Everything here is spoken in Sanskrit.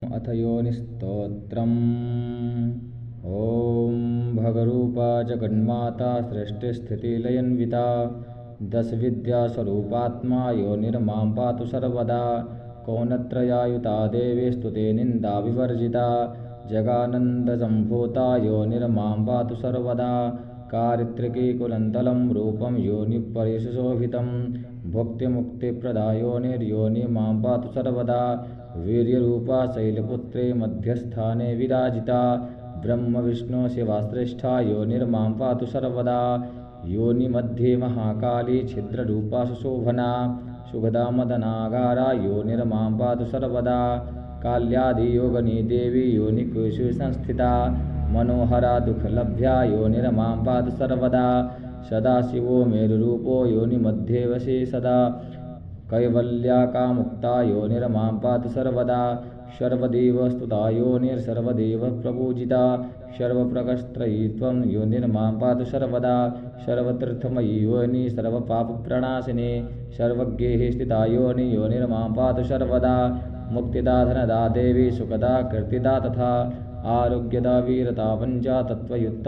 अथ योनिस्तोत्रम्। ॐ भगरूपा जगन्माता सृष्टिस्थितिलयन्विता दशविद्यास्वरूपात्मा योनिर्मां पातु सर्वदा। कौनत्रयायुता देवी स्तुते निन्दाविवर्जिता जगानन्दसम्भूता योनिर्मां पातु सर्वदा। कारित्रिकी कुलन्दलं रूपं योनिपरिशोभितं भुक्तिमुक्तिप्रदा योनिर्मां पातु सर्वदा। वीर्यरूपा शैलपुत्रे मध्यस्थाने विराजिता ब्रह्मविष्णुशिवाश्रेष्ठा योनिर्मां पातु सर्वदा। योनिमध्ये महाकाली छिद्ररूपा सुशोभना सुगदा मदनागारा योनिर्मां पातु सर्वदा। काल्यादियोगिनी देवी योनिकोशे संस्थिता मनोहरा दुःखलभ्या योनिर्मां पातु सर्वदा। सदाशिवो मेरुरूपो योनिमध्ये वसे सदा कैवल्याकामुक्ता योनिर्मां पातु सर्वदा। सर्वदेवस्तुता योनिर्सर्वदेवः प्रपूजिता सर्वप्रकस्त्रयीत्वं योनिर्मां पातु सर्वदा। सर्वतीर्थमयी योनि सर्वपापप्रणाशिनी सर्वज्ञेः स्थिता योनिर्मां पातु सर्वदा। मुक्तिदा धनदा देवी सुखदा कीर्तिदा तथा आरोग्यदा वीरता पञ्चा तत्त्वयुक्ता